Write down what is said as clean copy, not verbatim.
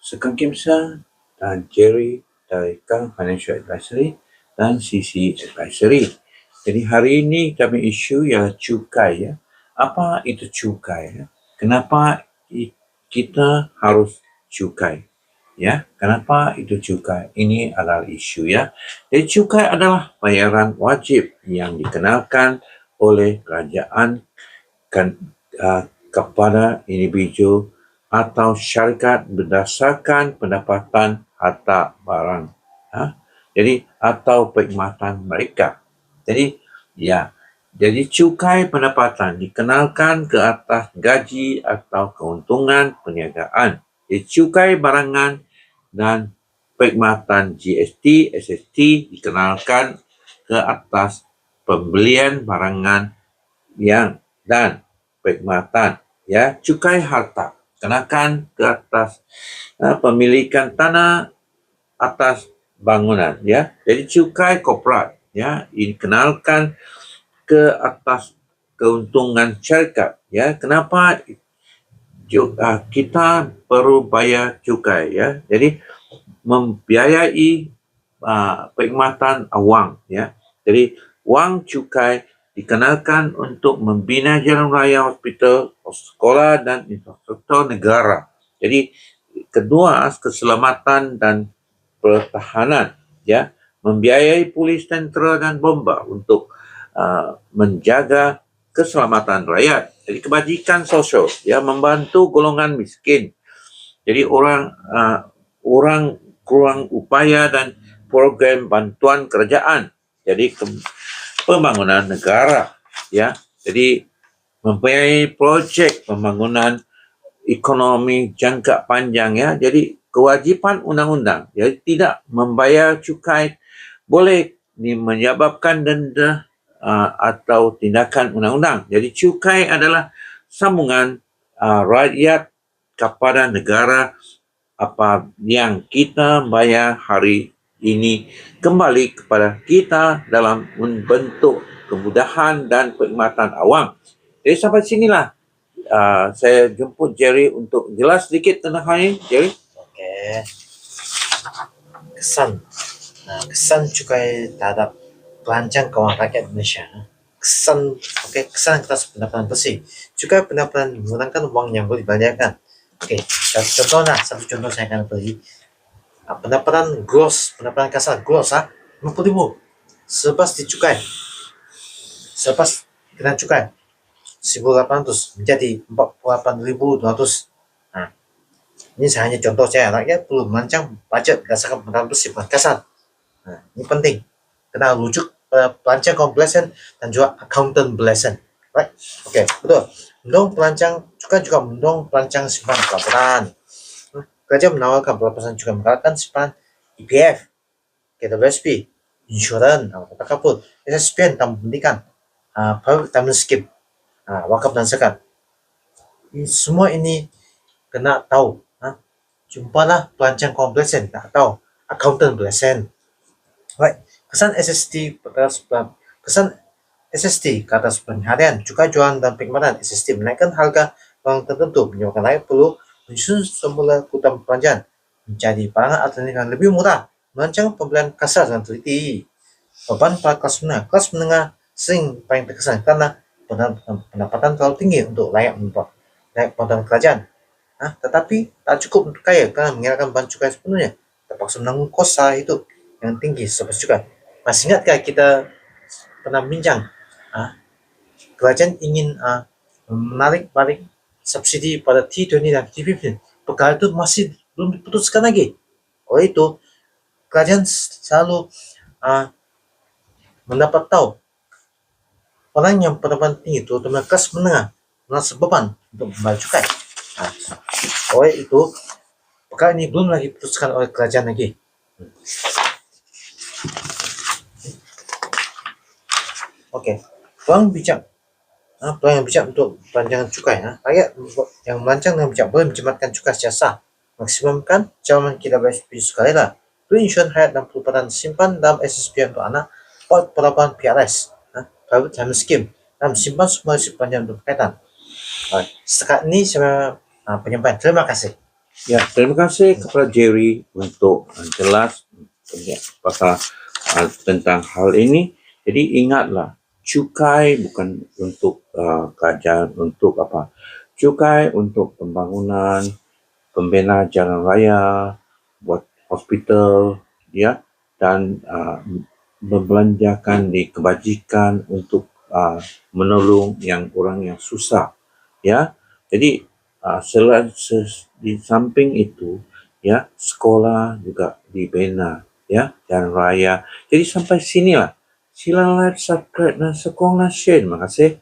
Sekang Kimsa dan Jerry dari Kang Financial Advisory dan CC Advisory. Jadi hari ini kami isu ialah cukai ya. Apa itu cukai ya? Kenapa kita harus cukai? Ya, kenapa itu cukai? Ini adalah isu ya. Jadi cukai adalah bayaran wajib yang dikenalkan oleh kerajaan kepada individu atau syarikat berdasarkan pendapatan harta barang. Jadi atau perkhidmatan mereka. Jadi jadi cukai pendapatan dikenalkan ke atas gaji atau keuntungan perniagaan. Jadi cukai barangan dan perkhidmatan GST, SST dikenalkan ke atas pembelian barangan dan perkhidmatan. Cukai harta kenakan ke atas pemilikan tanah atas bangunan. Jadi cukai korporat dikenalkan ke atas keuntungan syarikat. Kenapa kita perlu bayar cukai? Jadi membiayai perkhidmatan wang. Jadi wang cukai dikenalkan untuk membina jalan raya, hospital, sekolah dan infrastruktur negara. Jadi kedua, keselamatan dan pertahanan, membiayai polis, tentera dan bomba untuk menjaga keselamatan rakyat. Jadi kebajikan sosial, membantu golongan miskin. Jadi orang kurang upaya dan program bantuan kerajaan. Jadi pembangunan negara, jadi mempunyai projek pembangunan ekonomi jangka panjang, jadi kewajipan undang-undang, jadi tidak membayar cukai boleh menyebabkan denda atau tindakan undang-undang. Jadi cukai adalah sambungan rakyat kepada negara apa yang kita bayar hari ini kembali kepada kita dalam bentuk kemudahan dan perkhidmatan awam. Jadi sampai sinilah saya jemput Jerry untuk jelas sedikit tentang hal ini. Jerry? Okey. Kesan cukai terhadap perancang kewangan rakyat Malaysia. Kesan atas pendapatan bersih. Cukai pendapatan menggunakan wang yang boleh dibelanjakan. Satu contoh saya akan beri. Pendapatan kasar gross 50,000 selepas dicukai, selepas kena cukai 1,800 menjadi 48,200. Ini hanya contoh saya. Rakyat perlu merancang bajet berdasarkan pendapatan bersih bukan kasar. Ini penting, kena rujuk perancang komplesen dan juga accountant belesen. Right? Betul. Mendorong perancang juga mendorong perancang simpanan pelaporan. Kerajaan menawarkan pelepasan juga menggalakkan simpanan EPF, KWSP, insurans, kapur, SSPN, tambang pendidikan, private retirement scheme, wakaf dan zakat. Semua ini kena tahu. Jumpalah perancang komplesen atau accountant belesen. Right. Kesan SST ke atas pengharian, cukai jualan dan perkhidmatan. SST menaikkan harga barang tertentu, menyebabkan rakyat perlu menyusun semula kutam perbelanjaan menjadi barangan alternatif yang lebih murah, merancang pembelian kasar dan teliti. Beban para kelas menengah sering paling terkesan karena pendapatan terlalu tinggi untuk layak bantuan kerajaan. Tetapi tak cukup untuk kaya karena mengelakkan beban cukai sepenuhnya, terpaksa menanggung kos hidup yang tinggi sebab cukai. Masih ingatkah kita pernah bincang kerajaan ingin menarik balik subsidi pada T20 dan T15. Perkara itu masih belum diputuskan lagi. Oleh itu, kerajaan selalu mendapat tahu orang yang pendapatan tinggi, terutama kelas menengah, merasa beban untuk membayar cukai. Oleh itu, perkara ini belum lagi diputuskan oleh kerajaan lagi. Peluang yang bijak untuk perancangan cukai. Rakyat yang merancang dengan bijak boleh menjimatkan cukai secara sah, maksimumkan cawangan KWSP sukarela, insurans hayat dan pelupatan simpan dalam SSP untuk anak, pelaporan PRS, private retirement scheme, dan simpan semua sepanjang untuk berkaitan. Setakat ini saya penyampaian. Terima kasih. Ya, terima kasih kepada Jerry untuk jelas pasal tentang hal ini. Jadi ingatlah, cukai bukan untuk kerajaan, untuk apa? Cukai untuk pembangunan, pembina jalan raya, buat hospital, ya, dan membelanjakan di kebajikan untuk menolong orang yang susah, ya. Jadi di samping itu, ya, sekolah juga dibina, ya, jalan raya. Jadi sampai sinilah. Silalah subscribe dan sokonglah share. Terima kasih.